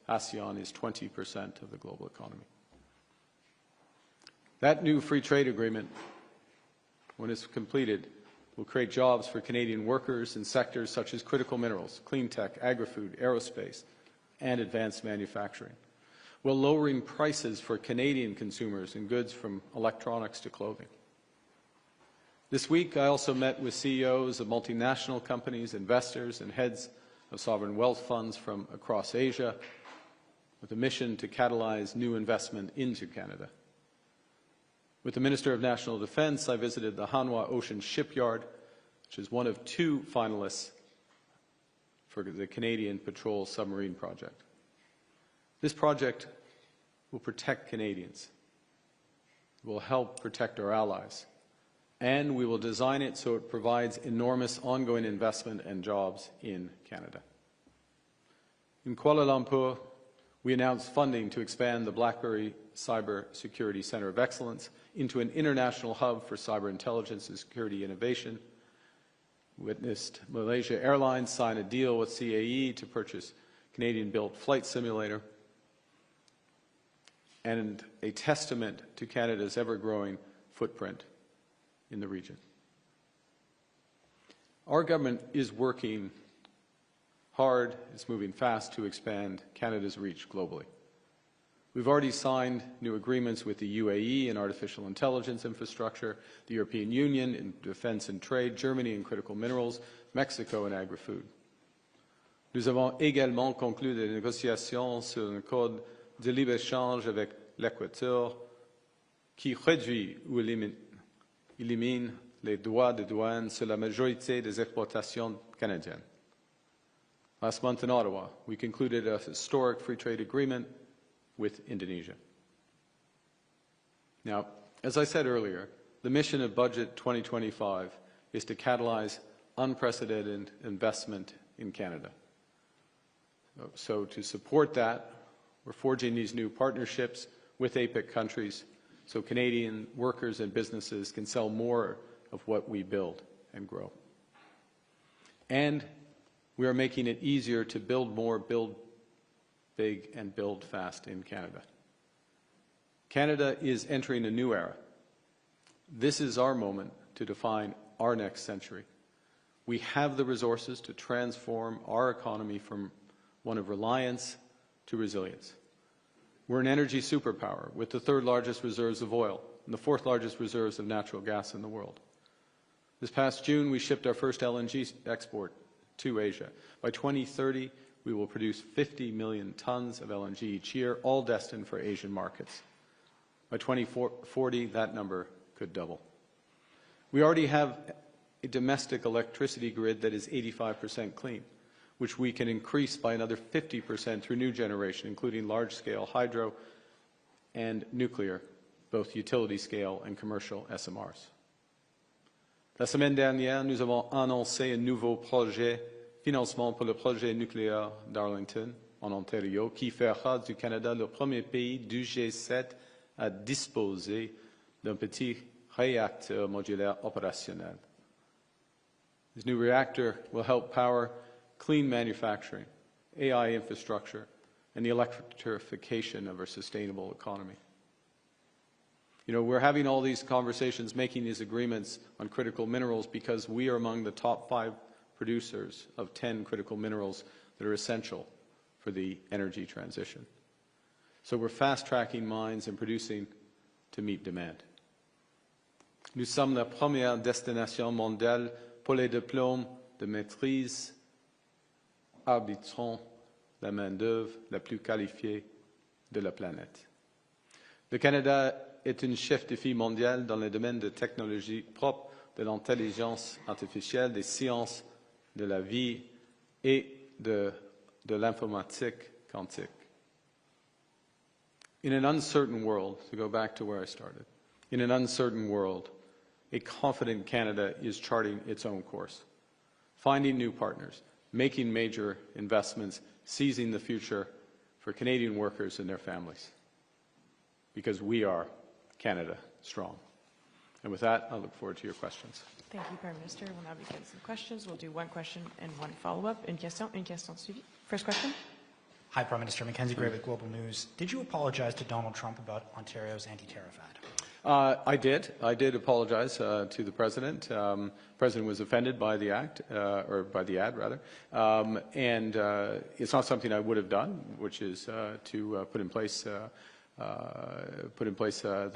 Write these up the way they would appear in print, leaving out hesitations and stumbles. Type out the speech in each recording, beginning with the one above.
ASEAN is 20% of the global economy. That new free trade agreement, when it's completed, will create jobs for Canadian workers in sectors such as critical minerals, clean tech, agri-food, aerospace, and advanced manufacturing, while lowering prices for Canadian consumers in goods from electronics to clothing. This week, I also met with CEOs of multinational companies, investors, and heads of sovereign wealth funds from across Asia with a mission to catalyze new investment into Canada. With the Minister of National Defence, I visited the Hanwha Ocean Shipyard, which is one of 2 finalists for the Canadian Patrol Submarine Project. This project will protect Canadians, will help protect our allies, and we will design it so it provides enormous ongoing investment and jobs in Canada. In Kuala Lumpur, we announced funding to expand the BlackBerry Cyber Security Center of Excellence into an international hub for cyber intelligence and security innovation. Witnessed Malaysia Airlines sign a deal with CAE to purchase Canadian-built flight simulator, and a testament to Canada's ever-growing footprint in the region. Our government is working hard, it's moving fast to expand Canada's reach globally. We've already signed new agreements with the UAE in artificial intelligence infrastructure, the European Union in defense and trade, Germany in critical minerals, Mexico in agri-food. Nous avons également conclu des négociations sur un code de libre-échange avec l'Équateur qui réduit ou élimine les droits de douane sur la majorité des exportations canadiennes. Last month in Ottawa, we concluded a historic free trade agreement with Indonesia. Now, as I said earlier, the mission of Budget 2025 is to catalyze unprecedented investment in Canada. So to support that, we're forging these new partnerships with APEC countries so Canadian workers and businesses can sell more of what we build and grow. And we are making it easier to build more, build big, and build fast in Canada. Canada is entering a new era. This is our moment to define our next century. We have the resources to transform our economy from one of reliance to resilience. We're an energy superpower with the 3rd largest reserves of oil and the 4th largest reserves of natural gas in the world. This past June, we shipped our first LNG export to Asia. By 2030, we will produce 50 million tons of LNG each year, all destined for Asian markets. By 2040, that number could double. We already have a domestic electricity grid that is 85% clean, which we can increase by another 50% through new generation, including large-scale hydro and nuclear, both utility-scale and commercial SMRs. La semaine dernière, nous avons annoncé un nouveau projet financement pour le projet nucléaire d'Arlington, en Ontario, qui fera du Canada le premier pays du G7 à disposer d'un petit réacteur modulaire opérationnel. This new reactor will help power clean manufacturing, AI infrastructure, and the electrification of our sustainable economy. You know, we're having all these conversations, making these agreements on critical minerals because we are among the top 5 producers of 10 critical minerals that are essential for the energy transition. So we're fast-tracking mines and producing to meet demand. Nous sommes la première destination mondiale pour les diplômes de maîtrise arbitrant la main-d'œuvre la plus qualifiée de la planète. Le Canada est un chef de file mondial dans le domaine de technologie propre, de l'intelligence artificielle, des sciences de la vie et de l'informatique quantique. In an uncertain world, to go back to where I started, in an uncertain world, a confident Canada is charting its own course, finding new partners, making major investments, seizing the future for Canadian workers and their families. Because we are Canada strong. And with that, I look forward to your questions. Thank you, Prime Minister. We'll now begin some questions. We'll do one question and one follow-up. Une question suivie. First question. Hi, Prime Minister. Mackenzie Gray with Global News. Did you apologize to Donald Trump about Ontario's anti-tariff ad? I did. I did apologize to the President. The President was offended by the act, or by the ad, rather. And it's not something I would have done, which is to put in place that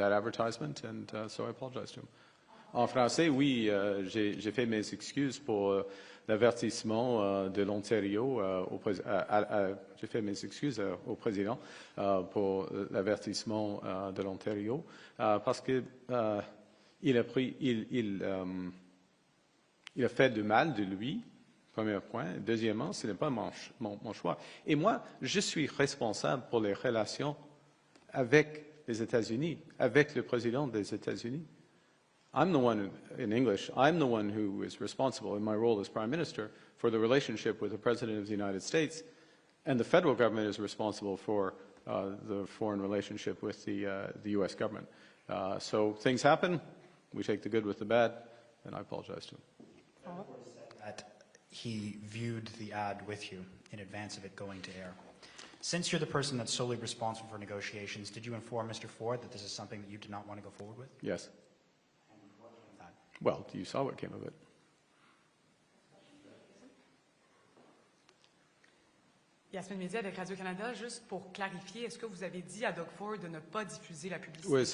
advertisement, and so I apologize to him. En français, oui, j'ai fait mes excuses pour l'avertissement de l'Ontario. J'ai fait mes excuses au président pour l'avertissement de l'Ontario parce que il a fait de mal de lui. Premier point. Deuxièmement, ce n'est pas mon choix. Et moi, je suis responsable pour les relations avec les États-Unis, avec le président des États-Unis. I'm the one, in English, I'm the one who is responsible in my role as Prime Minister for the relationship with the President of the United States, and the federal government is responsible for the foreign relationship with the U.S. government. So things happen, we take the good with the bad, and I apologize to him. That he viewed the ad with you in advance of it going to air. Since you're the person that's solely responsible for negotiations, did you inform Mr. Ford that this is something that you did not want to go forward with? Yes. Well, you saw what came of it. Yasmine Média avec Radio-Canada, juste pour clarifier, est-ce que vous avez dit à Doug Ford de ne pas diffuser la publicité? Oui,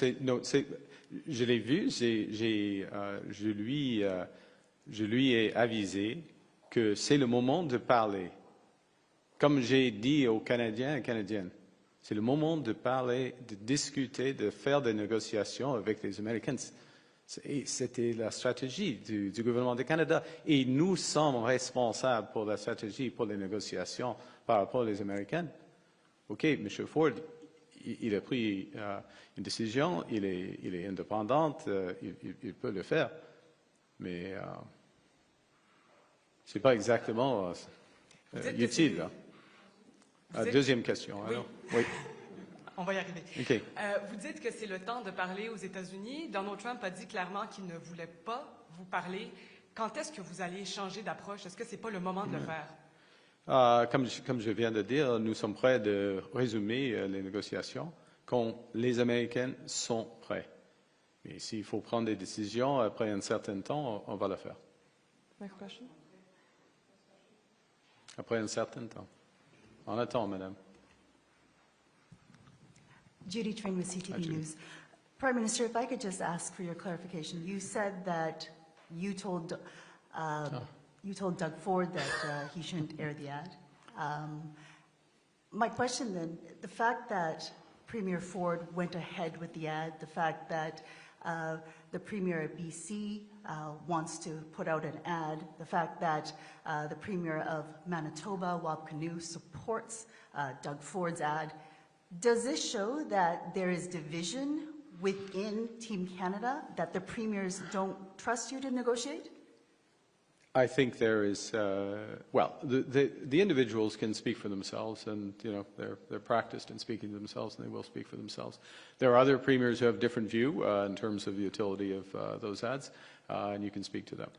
je l'ai vu, je lui ai avisé que c'est le moment de parler. Comme j'ai dit aux Canadiens et Canadiennes, c'est le moment de parler, de discuter, de faire des négociations avec les Américains. C'était la stratégie du gouvernement du Canada. Et nous sommes responsables pour la stratégie, pour les négociations par rapport aux Américains. OK, M. Ford, il a pris une décision, il est indépendant, il peut le faire. Mais ce n'est pas exactement utile. Deuxième question. Oui. Alors. Oui. On va y arriver. Okay. Vous dites que c'est le temps de parler aux États-Unis. Donald Trump a dit clairement qu'il ne voulait pas vous parler. Quand est-ce que vous allez changer d'approche? Est-ce que ce n'est pas le moment de le faire? Comme je viens de dire, nous sommes prêts de résumer les négociations quand les Américains sont prêts. Mais s'il faut prendre des décisions après un certain temps, on va le faire. Next question. Après un certain temps. On attend, madame. Judy Train with CTV News. Prime Minister, if I could just ask for your clarification. You said that you told Doug Ford that he shouldn't air the ad. My question then, the fact that Premier Ford went ahead with the ad, the fact that the Premier of BC wants to put out an ad, the fact that the Premier of Manitoba, Wapkanu, supports Doug Ford's ad, does this show that there is division within Team Canada, that the premiers don't trust you to negotiate? I think there is, well, the individuals can speak for themselves, and they're practiced in speaking to themselves, and they will speak for themselves. There are other premiers who have a different view in terms of the utility of those ads, and you can speak to them.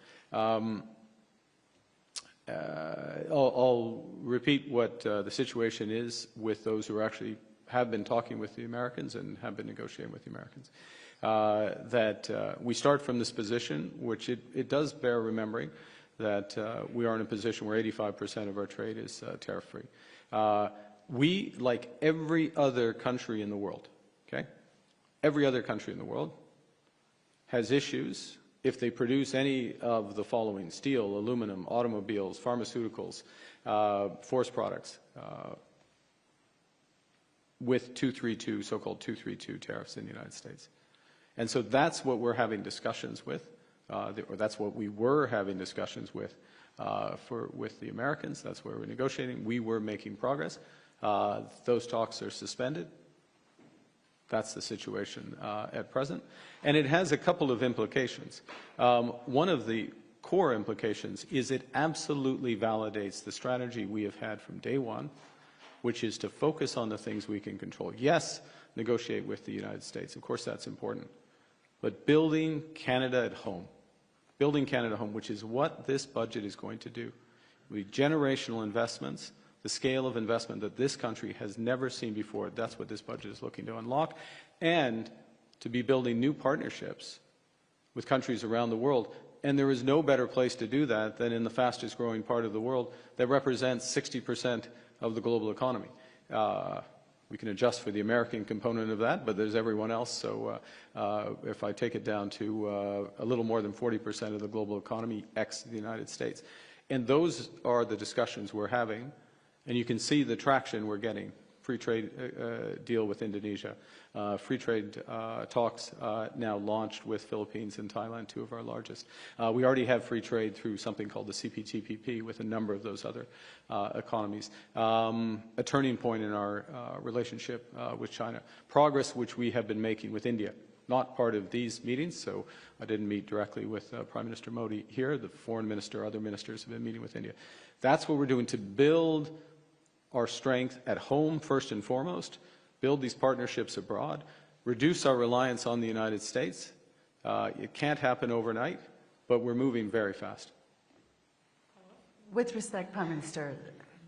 I'll repeat what the situation is with those who actually have been talking with the Americans and have been negotiating with the Americans. That we start from this position, which it does bear remembering, that we are in a position where 85% of our trade is tariff-free. We, like every other country in the world, okay? Every other country in the world has issues if they produce any of the following: steel, aluminum, automobiles, pharmaceuticals, forest products, with 232, so-called 232 tariffs in the United States. And so that's what we're having discussions with, or that's what we were having discussions with with the Americans. That's where we're negotiating. We were making progress. Those talks are suspended. That's the situation at present. And it has a couple of implications. One of the core implications is it absolutely validates the strategy we have had from day one, which is to focus on the things we can control. Yes, negotiate with the United States. Of course, that's important. But building Canada at home, which is what this budget is going to do, with generational investments, the scale of investment that this country has never seen before. That's what this budget is looking to unlock, and to be building new partnerships with countries around the world. And there is no better place to do that than in the fastest growing part of the world that represents 60% of the global economy. We can adjust for the American component of that, but there's everyone else. So if I take it down to a little more than 40% of the global economy, ex the United States. And those are the discussions we're having. And you can see the traction we're getting. Free trade deal with Indonesia. Free trade talks now launched with Philippines and Thailand, two of our largest. We already have free trade through something called the CPTPP with a number of those other economies. A turning point in our relationship with China. Progress which we have been making with India. Not part of these meetings, so I didn't meet directly with Prime Minister Modi here. The foreign minister, other ministers have been meeting with India. That's what we're doing to build our strength at home, first and foremost, build these partnerships abroad, reduce our reliance on the United States. It can't happen overnight, but we're moving very fast. With respect, Prime Minister,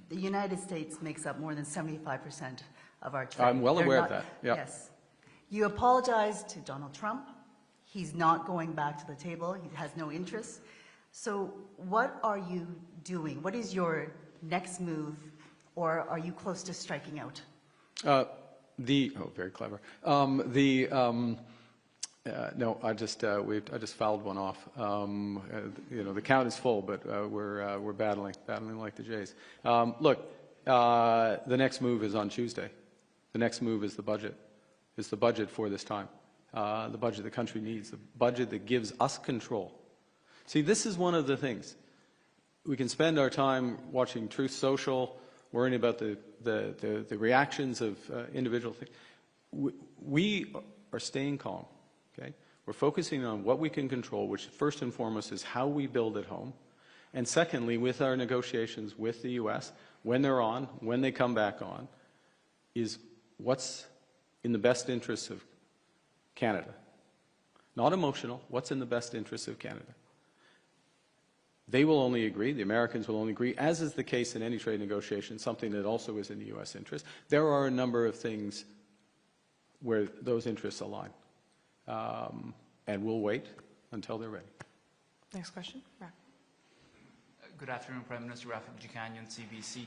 the United States makes up more than 75% of our trade. I'm well aware of that. Yep. Yes. You apologized to Donald Trump. He's not going back to the table. He has no interest. So what are you doing? What is your next move? Or are you close to striking out? Very clever. No, I just fouled one off. The count is full, but we're battling like the Jays. Look, the next move is on Tuesday. The next move is the budget. It's the budget for this time. The budget the country needs. The budget that gives us control. See, this is one of the things. We can spend our time watching Truth Social, worrying about the reactions of individual things. We are staying calm, okay? We're focusing on what we can control, which first and foremost is how we build at home. And secondly, with our negotiations with the U.S., when they're on, when they come back on, is what's in the best interests of Canada. Not emotional, what's in the best interests of Canada. They will only agree, the Americans will only agree, as is the case in any trade negotiation, something that also is in the U.S. interest. There are a number of things where those interests align. And we'll wait until they're ready. Next question. Raf. Good afternoon, Prime Minister. Rafi Bajikanian, CBC.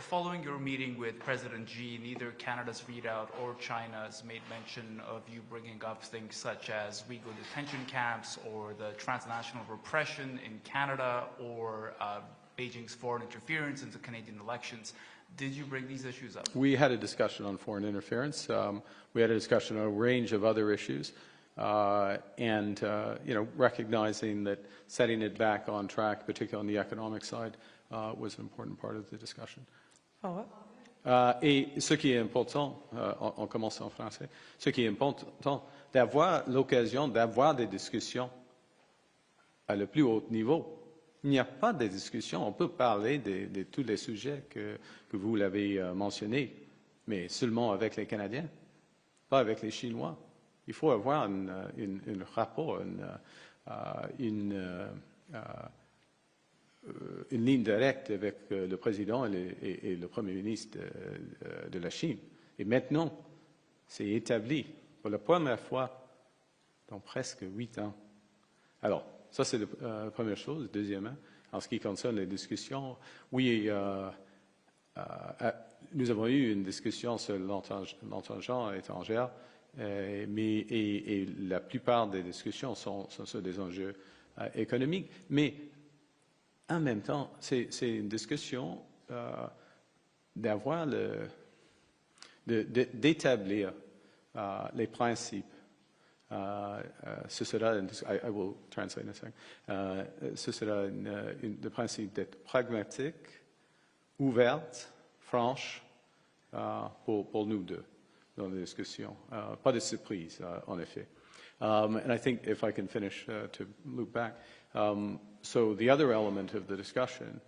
Following your meeting with President Xi, neither Canada's readout or China's made mention of you bringing up things such as Uyghur detention camps or the transnational repression in Canada or Beijing's foreign interference into Canadian elections. Did you bring these issues up? We had a discussion on foreign interference. We had a discussion on a range of other issues. Recognizing that setting it back on track, particularly on the economic side, was an important part of the discussion. Et ce qui est important, on commence en français, ce qui est important, d'avoir l'occasion d'avoir des discussions à le plus haut niveau. Il n'y a pas de discussion, on peut parler de tous les sujets que vous l'avez mentionné, mais seulement avec les Canadiens, pas avec les Chinois. Il faut avoir un rapport, une ligne directe avec le président et le premier ministre de la Chine. Et maintenant, c'est établi pour la première fois dans presque 8 ans. Alors, ça c'est la première chose. Deuxièmement, en ce qui concerne les discussions, oui, nous avons eu une discussion sur l'entente étrangère. Mais la plupart des discussions sont sur des enjeux économiques. Mais en même temps, c'est une discussion d'établir les principes. Ce sera, I will translate in a second. Ce sera le principe d'être pragmatique, ouverte, franche pour nous deux. Dans les discussions. Pas de surprise, en effet. And I think if I can finish to loop back. So the other element of the discussion,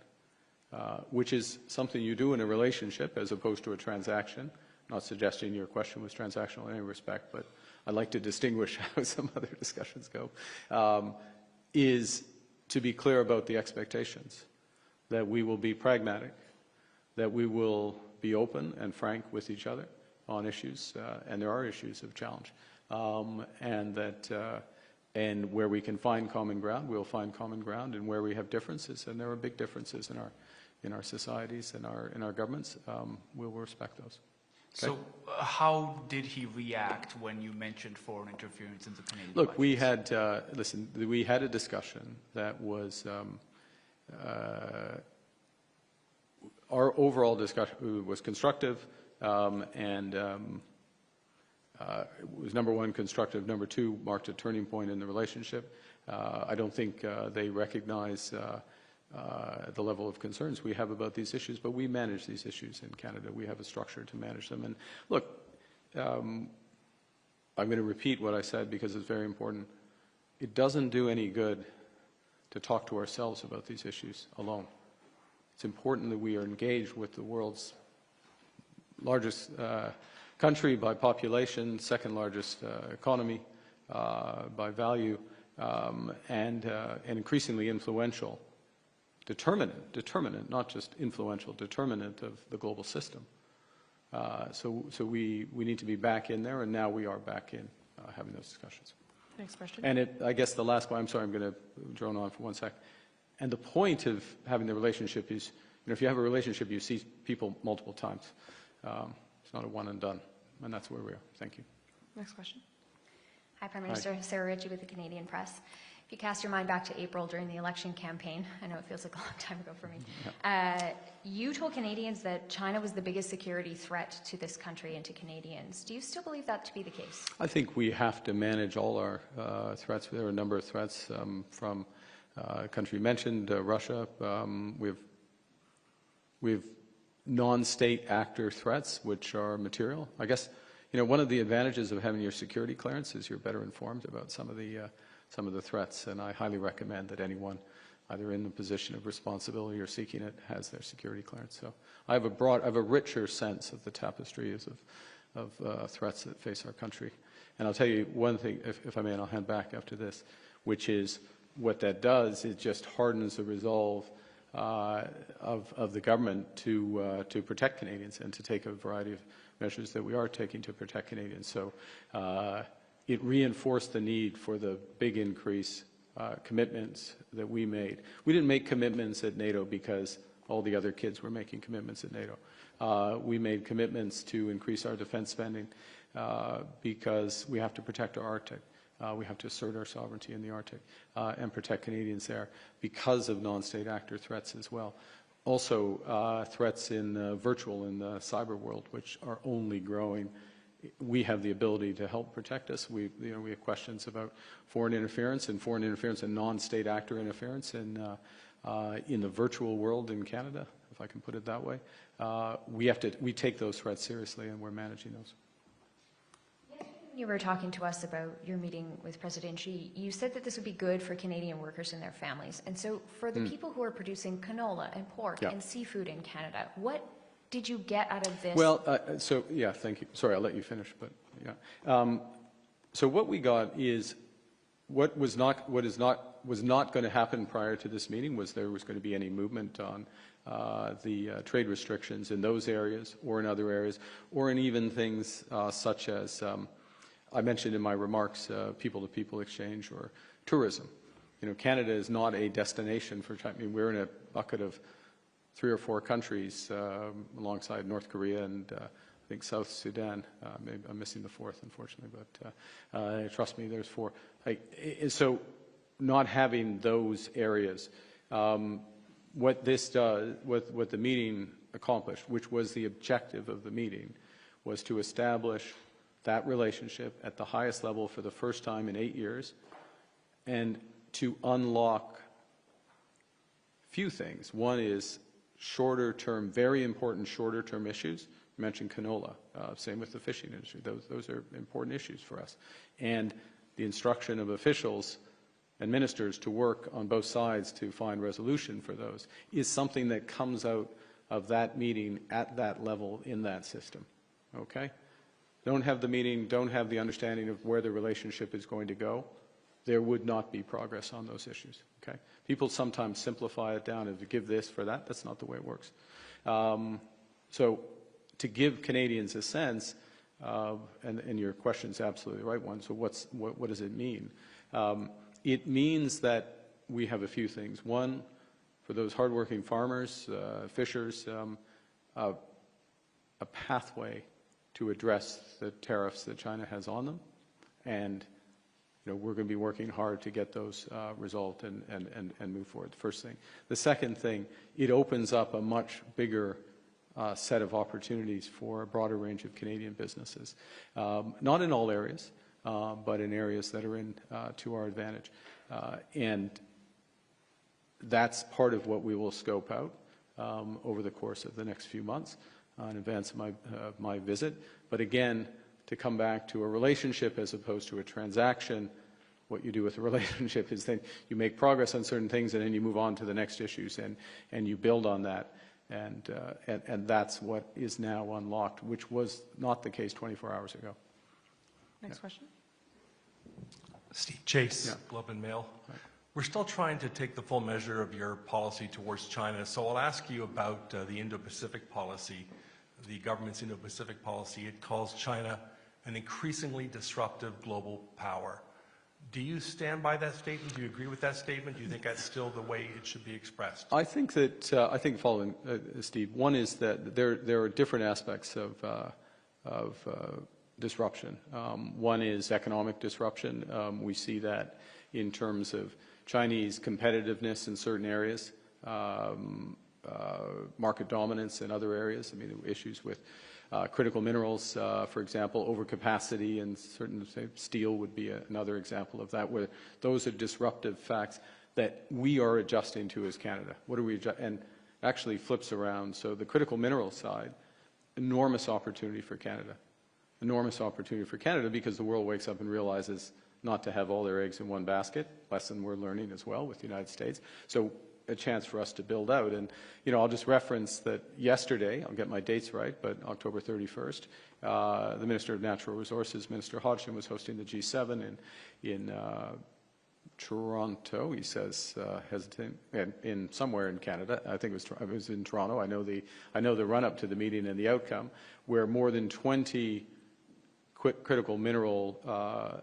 which is something you do in a relationship as opposed to a transaction, not suggesting your question was transactional in any respect, but I'd like to distinguish how some other discussions go, is to be clear about the expectations, that we will be pragmatic, that we will be open and frank with each other on issues, and there are issues of challenge, and that and where we can find common ground, we'll find common ground, and where we have differences, and there are big differences in our societies and in our governments, we'll respect those. Okay? So how did he react when you mentioned foreign interference in the Canadian Look, budget? we had, listen, we had a discussion that was, our overall discussion was constructive, and it was number one, constructive. Number two, marked a turning point in the relationship. I don't think they recognize the level of concerns we have about these issues, but we manage these issues in Canada. We have a structure to manage them. And look, I'm going to repeat what I said because it's very important. It doesn't do any good to talk to ourselves about these issues alone. It's important that we are engaged with the world's largest country by population, second largest economy by value, and increasingly influential, determinant, not just influential, determinant of the global system. So we need to be back in there, and now we are back in having those discussions. Next question. And I guess the last one, I'm sorry, I'm going to drone on for 1 sec. And the point of having the relationship is, if you have a relationship, you see people multiple times. It's not a one and done, and that's where we are. Thank you. Next question. Hi, Prime Minister. Sarah Ritchie with the Canadian Press. If you cast your mind back to April during the election campaign, I know it feels like a long time ago for me, you told Canadians that China was the biggest security threat to this country and to Canadians. Do you still believe that to be the case? I think we have to manage all our threats. There are a number of threats from country mentioned, Russia. We've non-state actor threats, which are material. I guess, one of the advantages of having your security clearance is you're better informed about some of the threats, and I highly recommend that anyone, either in the position of responsibility or seeking it, has their security clearance. So I have a richer sense of the tapestry of threats that face our country. And I'll tell you one thing, if I may, and I'll hand back after this, which is what that does is just hardens the resolve of the government to protect Canadians and to take a variety of measures that we are taking to protect Canadians. So it reinforced the need for the big increase commitments that we made. We didn't make commitments at NATO because all the other kids were making commitments at NATO. We made commitments to increase our defense spending because we have to protect our Arctic. We have to assert our sovereignty in the Arctic and protect Canadians there because of non-state actor threats as well. Also, threats in the cyber world, which are only growing. We have the ability to help protect us. We have questions about foreign interference and non-state actor interference in the virtual world in Canada, if I can put it that way. We take those threats seriously, and we're managing those. You were talking to us about your meeting with President Xi. You said that this would be good for Canadian workers and their families. And so for the people who are producing canola and pork and seafood in Canada, what did you get out of this? Well, thank you. Sorry, I'll let you finish, but yeah. So what we got is what was not going to happen prior to this meeting was there was going to be any movement on the trade restrictions in those areas or in other areas, or in even things such as I mentioned in my remarks, people-to-people exchange or tourism. Canada is not a destination for China. I mean, we're in a bucket of 3 or 4 countries alongside North Korea and I think South Sudan. Maybe I'm missing the 4th, unfortunately, but trust me, there's 4. So not having those areas, what this does, what the meeting accomplished, which was the objective of the meeting, was to establish that relationship at the highest level for the first time in 8 years, and to unlock few things. One is shorter-term, very important shorter-term issues. You mentioned canola. Same with the fishing industry. Those are important issues for us. And the instruction of officials and ministers to work on both sides to find resolution for those is something that comes out of that meeting at that level in that system. Okay? Don't have the meeting, don't have the understanding of where the relationship is going to go, there would not be progress on those issues. Okay? People sometimes simplify it down and give this for that. That's not the way it works. So to give Canadians a sense, and your question's absolutely the right one, so what does it mean? It means that we have a few things. One, for those hardworking farmers, fishers, a pathway to address the tariffs that China has on them, and we're going to be working hard to get those resolved and move forward. The first thing. The second thing, it opens up a much bigger set of opportunities for a broader range of Canadian businesses. Not in all areas, but in areas that are to our advantage. And that's part of what we will scope out over the course of the next few months in advance of my visit. But again, to come back to a relationship as opposed to a transaction, what you do with a relationship is then you make progress on certain things and then you move on to the next issues and you build on that. And that's what is now unlocked, which was not the case 24 hours ago. Next question. Steve Chase, Globe and Mail. Right. We're still trying to take the full measure of your policy towards China, so I'll ask you about the Indo-Pacific policy, the government's Indo-Pacific policy. It calls China an increasingly disruptive global power. Do you stand by that statement? Do you agree with that statement? Do you think that's still the way it should be expressed? I think that, following Steve, one is that there are different aspects of disruption. One is economic disruption. We see that in terms of Chinese competitiveness in certain areas, market dominance in other areas. I mean, issues with critical minerals, for example, overcapacity in certain, say, steel would be another example of that, where those are disruptive facts that we are adjusting to as Canada. What are we and actually flips around. So the critical mineral side, enormous opportunity for Canada. Enormous opportunity for Canada because the world wakes up and realizes not to have all their eggs in one basket, lesson we're learning as well with the United States. So a chance for us to build out. And, I'll just reference that yesterday, I'll get my dates right, but October 31st, the Minister of Natural Resources, Minister Hodgson, was hosting the G7 in Toronto. He says, hesitant, in somewhere in Canada. I think it was in Toronto. I know the run-up to the meeting and the outcome, where more than 20 critical mineral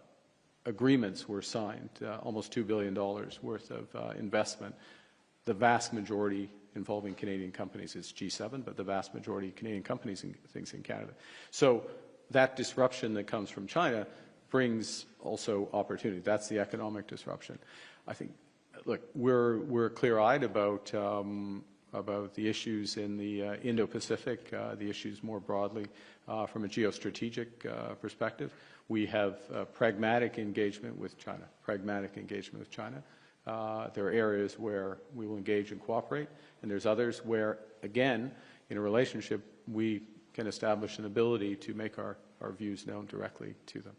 agreements were signed, almost $2 billion worth of investment. The vast majority involving Canadian companies is G7, but the vast majority of Canadian companies and things in Canada. So that disruption that comes from China brings also opportunity. That's the economic disruption. I think, look, we're clear-eyed about the issues in the Indo-Pacific, the issues more broadly from a geostrategic perspective. We have pragmatic engagement with China, there are areas where we will engage and cooperate, and there's others where, again, in a relationship, we can establish an ability to make our views known directly to them.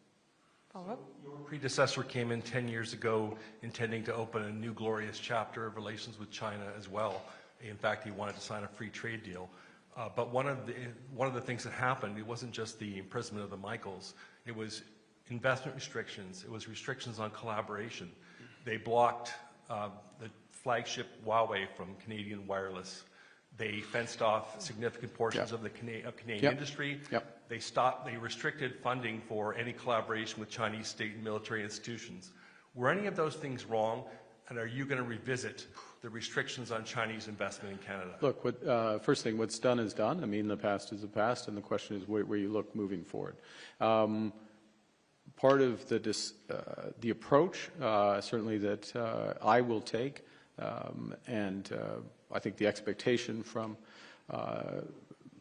Follow-up? Your predecessor came in 10 years ago intending to open a new glorious chapter of relations with China as well. In fact, he wanted to sign a free trade deal. But one of the things that happened, it wasn't just the imprisonment of the Michaels, it was investment restrictions, it was restrictions on collaboration. They blocked the flagship Huawei from Canadian wireless. They fenced off significant portions of the Canadian industry. They restricted funding for any collaboration with Chinese state and military institutions. Were any of those things wrong, and are you going to revisit the restrictions on Chinese investment in Canada? Look, first thing, what's done is done. I mean, the past is the past, and the question is where you look moving forward. Part of the approach, certainly that I will take, and I think the expectation from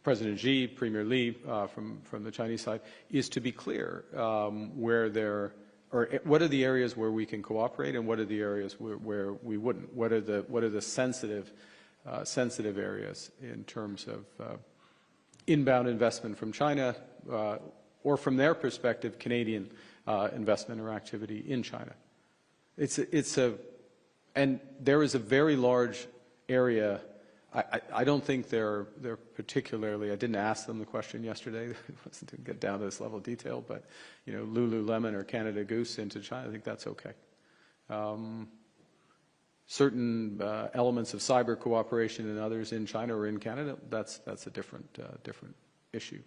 President Xi, Premier Li, from the Chinese side, is to be clear what are the areas where we can cooperate, and what are the areas where we wouldn't. What are the sensitive areas in terms of inbound investment from China, or from their perspective, Canadian investment or activity in China. And there is a very large area. I don't think they're particularly. I didn't ask them the question yesterday. It wasn't to get down to this level of detail, but Lululemon or Canada Goose into China. I think that's okay. certain elements of cyber cooperation and others in China or in Canada, that's a different issue.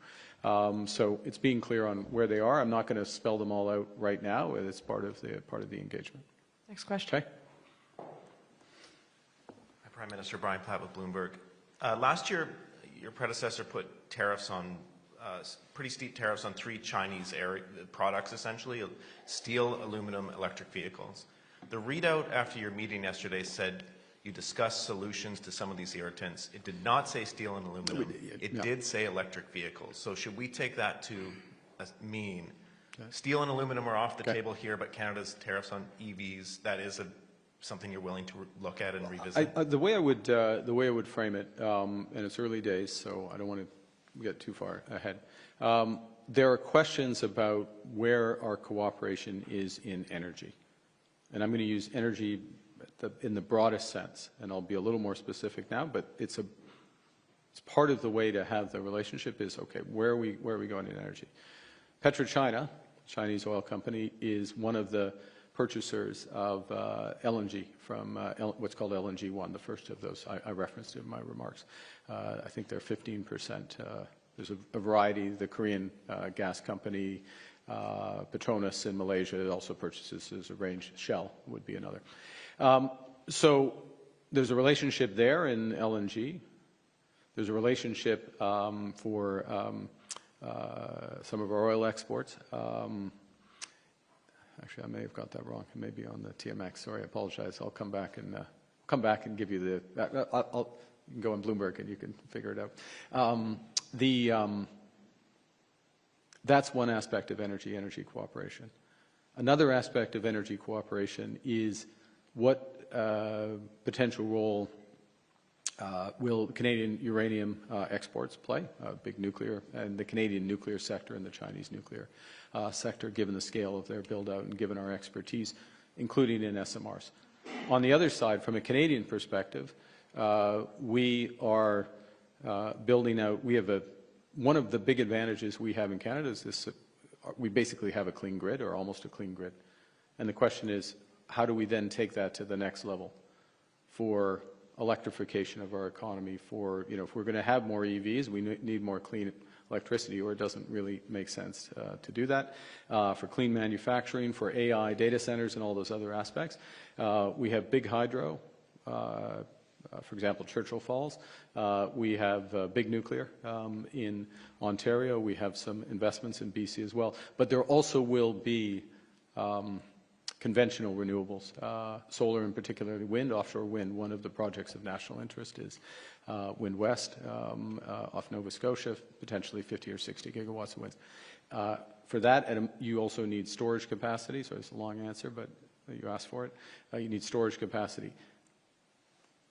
So it's being clear on where they are. I'm not going to spell them all out right now. It's part of the engagement. Next question. Okay. Hi, Prime Minister Brian Platt with Bloomberg. Last year, your predecessor put tariffs on pretty steep tariffs on 3 Chinese products, essentially: steel, aluminum, electric vehicles. The readout after your meeting yesterday said you discussed solutions to some of these irritants. It did not say steel and aluminum. It did say electric vehicles. So should we take that to mean steel and aluminum are off the table here, but Canada's tariffs on EVs, that is something you're willing to look at and revisit? The way I would frame it, and it's early days, so I don't want to get too far ahead. There are questions about where our cooperation is in energy. And I'm going to use energy in the broadest sense, and I'll be a little more specific now, but it's part of the way to have the relationship is, okay, where are we going in energy? PetroChina, Chinese oil company, is one of the purchasers of LNG from what's called LNG 1, the first of those I referenced in my remarks. I think they're 15%. There's a variety. The Korean gas company, Petronas in Malaysia, also purchases. There's a range. Shell would be another. So there's a relationship there in LNG. There's a relationship for some of our oil exports. Actually, I may have got that wrong. It may be on the TMX. Sorry, I apologize. I'll come back and give you the. I'll you can go on Bloomberg and you can figure it out. That's one aspect of energy cooperation. Another aspect of energy cooperation is what potential role will Canadian uranium exports play, big nuclear, and the Canadian nuclear sector and the Chinese nuclear sector, given the scale of their build-out and given our expertise, including in SMRs. On the other side, from a Canadian perspective, we are building out, one of the big advantages we have in Canada is this, we basically have a clean grid, or almost a clean grid. And the question is, how do we then take that to the next level for electrification of our economy? For, if we're going to have more EVs, we need more clean electricity, or it doesn't really make sense to do that. For clean manufacturing, for AI data centers and all those other aspects. We have big hydro, for example, Churchill Falls. We have big nuclear in Ontario. We have some investments in BC as well. But there also will be conventional renewables, solar in particular, wind, offshore wind. One of the projects of national interest is Wind West off Nova Scotia, potentially 50 or 60 gigawatts of wind. For that, you also need storage capacity. So it's a long answer, but you asked for it. You need storage capacity.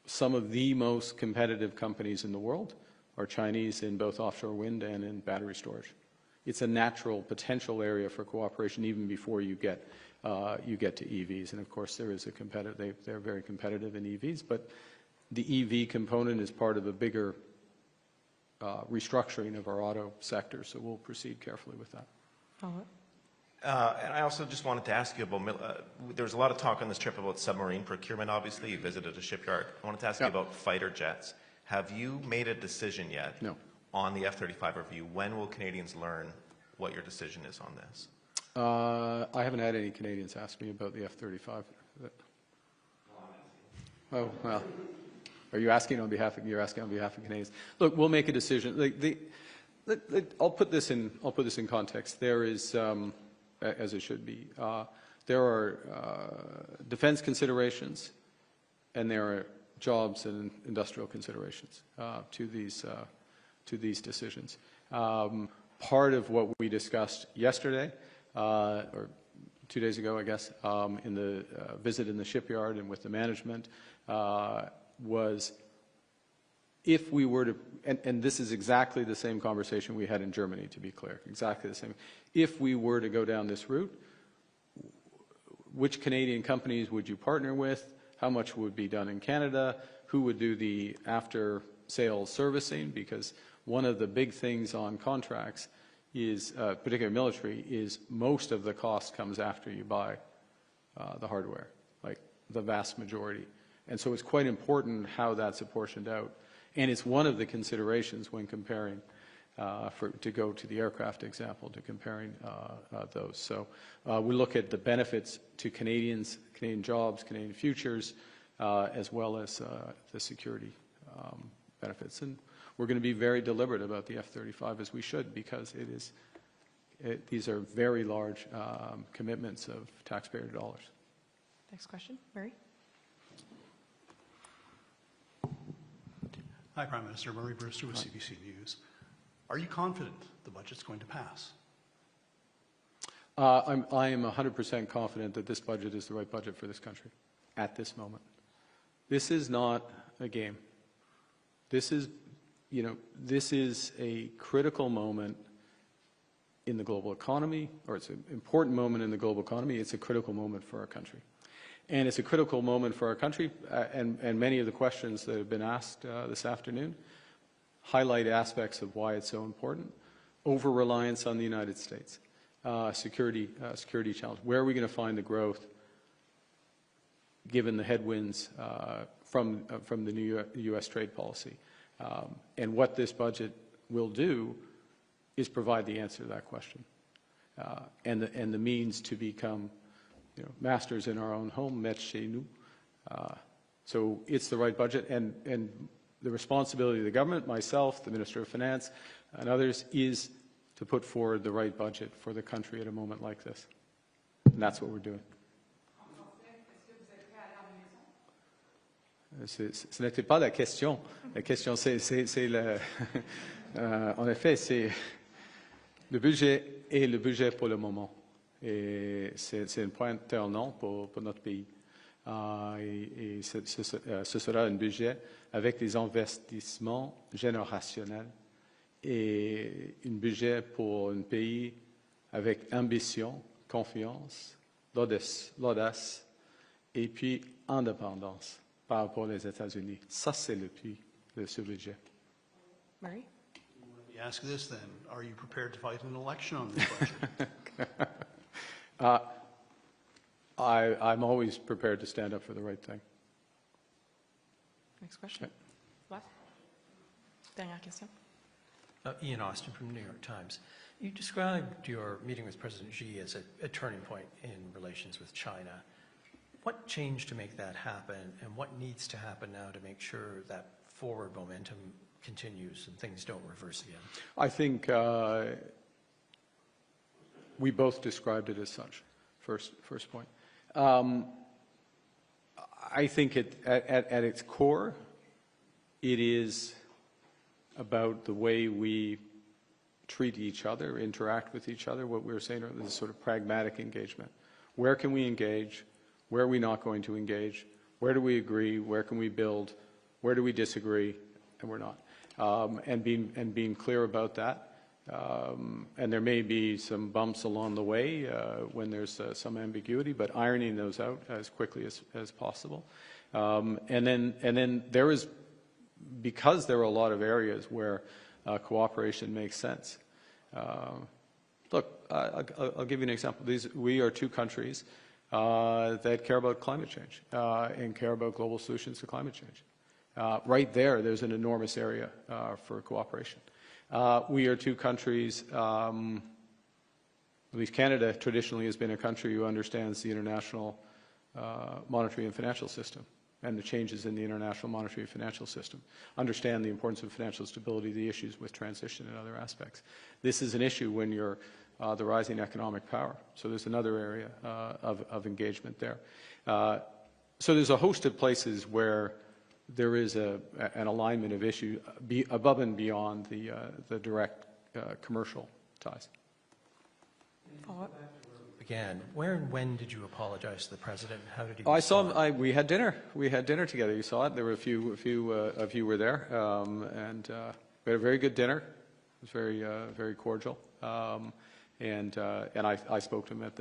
Some of the most competitive companies in the world are Chinese in both offshore wind and in battery storage. It's a natural potential area for cooperation even before you get to EVs. And of course, there is a competitive. They're very competitive in EVs, but the EV component is part of a bigger restructuring of our auto sector. So we'll proceed carefully with that. And I also just wanted to ask you about, there was a lot of talk on this trip about submarine procurement, obviously. You visited a shipyard. I wanted to ask you about fighter jets. Have you made a decision yet on the F-35 review? When will Canadians learn what your decision is on this? I haven't had any Canadians ask me about the F-35. Oh, well. Are you asking on behalf of, you're asking on behalf of Canadians? Look, we'll make a decision. I'll put this in context. There is, as it should be, there are defense considerations and there are jobs and industrial considerations to these decisions. Part of what we discussed yesterday, or 2 days ago, I guess, in the visit in the shipyard and with the management, was if we were to, and this is exactly the same conversation we had in Germany, to be clear, exactly the same. If we were to go down this route, which Canadian companies would you partner with? How much would be done in Canada? Who would do the after-sales servicing? Because one of the big things on contracts is, particularly military, is most of the cost comes after you buy the hardware, like the vast majority. And so it's quite important how that's apportioned out. And it's one of the considerations when comparing, to go to the aircraft example, to comparing those. So we look at the benefits to Canadians, Canadian jobs, Canadian futures, as well as the security benefits. And we're going to be very deliberate about the F-35, as we should, because these are very large commitments of taxpayer dollars. Next question, Murray. Hi, Prime Minister. Murray Brewster with CBC News. Are you confident the budget's going to pass? I am 100% confident that this budget is the right budget for this country at this moment. This is not a game. This is, this is a critical moment in the global economy, or it's an important moment in the global economy. It's a critical moment for our country. And it's a critical moment for our country, and many of the questions that have been asked this afternoon highlight aspects of why it's so important. Over-reliance on the United States, security challenge. Where are we going to find the growth given the headwinds from the new U.S. trade policy? And what this budget will do is provide the answer to that question, and the means to become masters in our own home, maîtres chez nous. So it's the right budget, and the responsibility of the government, myself, the Minister of Finance, and others, is to put forward the right budget for the country at a moment like this. And that's what we're doing. Ce n'était pas la question. La question, c'est le... en effet, c'est le budget est le budget pour le moment. Et c'est un point tournant pour notre pays. Et ce sera un budget avec des investissements générationnels et un budget pour un pays avec ambition, confiance, l'audace et puis indépendance par rapport aux États-Unis. Ça, c'est le prix de ce budget. Murray? Let me ask this then. Are you prepared to fight an election on this budget? I'm always prepared to stand up for the right thing. Next question. Last. Dernière question. Ian Austin from New York Times. You described your meeting with President Xi as a turning point in relations with China. What changed to make that happen, and what needs to happen now to make sure that forward momentum continues and things don't reverse again? I think we both described it as such, first point. I think at its core, it is about the way we treat each other, interact with each other, what we were saying earlier, this sort of pragmatic engagement. Where can we engage? Where are we not going to engage? Where do we agree? Where can we build? Where do we disagree? And we're not. And being clear about that. And there may be some bumps along the way when there's some ambiguity, but ironing those out as quickly as possible. And then there is, because there are a lot of areas where cooperation makes sense. Look, I'll give you an example. We are two countries that care about climate change and care about global solutions to climate change. Right there's an enormous area for cooperation. We are two countries, at least Canada traditionally has been a country who understands the international monetary and financial system and the changes in the international monetary and financial system, understand the importance of financial stability, the issues with transition and other aspects. This is an issue when you're the rising economic power. So there's another area of engagement there. So there's a host of places where there is an alignment of issues above and beyond the direct commercial ties. Again, where and when did you apologize to the president? How did he respond? I saw him. We had dinner. We had dinner together. You saw it. There were a few of you were there, and we had a very good dinner. It was very cordial. And I spoke to him at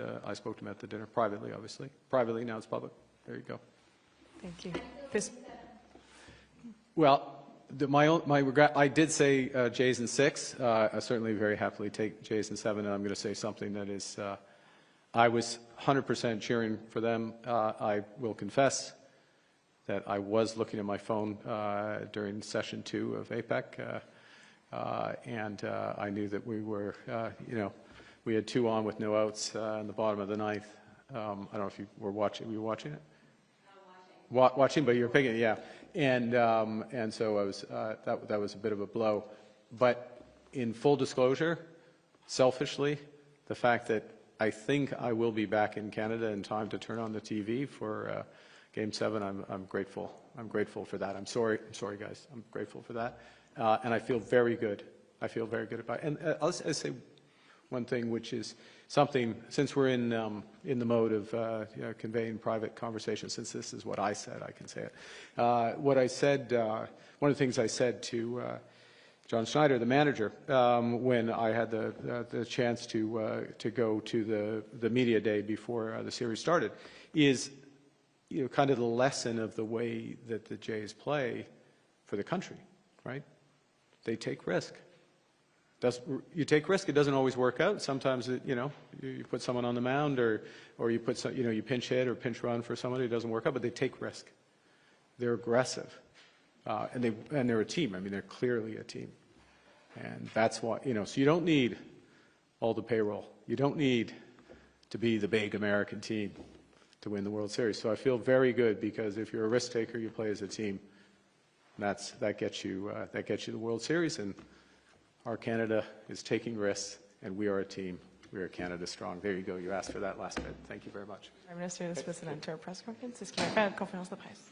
the dinner privately, obviously. Privately, now it's public. There you go. Thank you. Well, my regret, I did say J's and 6. I certainly very happily take J's and 7, and I'm going to say something that is, I was 100% cheering for them. I will confess that I was looking at my phone during session 2 of APEC, and I knew that we were, we had 2 on with no outs in the bottom of the 9th. I don't know if you were watching. Were you watching it? Watching, but you're picking it, yeah. And so I was that was a bit of a blow. But in full disclosure, selfishly, the fact that I think I will be back in Canada in time to turn on the TV for Game 7, I'm grateful. I'm grateful for that. I'm sorry, guys. I'm grateful for that, and I feel very good. I feel very good about it. And I'll say one thing, which is something, since we're in the mode of conveying private conversation, since this is what I said, I can say it. What I said, one of the things I said to John Schneider, the manager, when I had the chance to go to the media day before the series started, is kind of the lesson of the way that the Jays play for the country, right? They take risk. You take risk. It doesn't always work out. Sometimes, you put someone on the mound, or you put some, you pinch hit or pinch run for somebody. It doesn't work out, but they take risk. They're aggressive, and they're a team. I mean, they're clearly a team, and that's why So you don't need all the payroll. You don't need to be the big American team to win the World Series. So I feel very good, because if you're a risk taker, you play as a team. That gets you the World Series, and our Canada is taking risks, and we are a team. We are Canada strong. There you go. You asked for that last bit. Thank you very much. Prime Minister, this was an entire press conference. Est-ce qu'il y a une conférence de presse?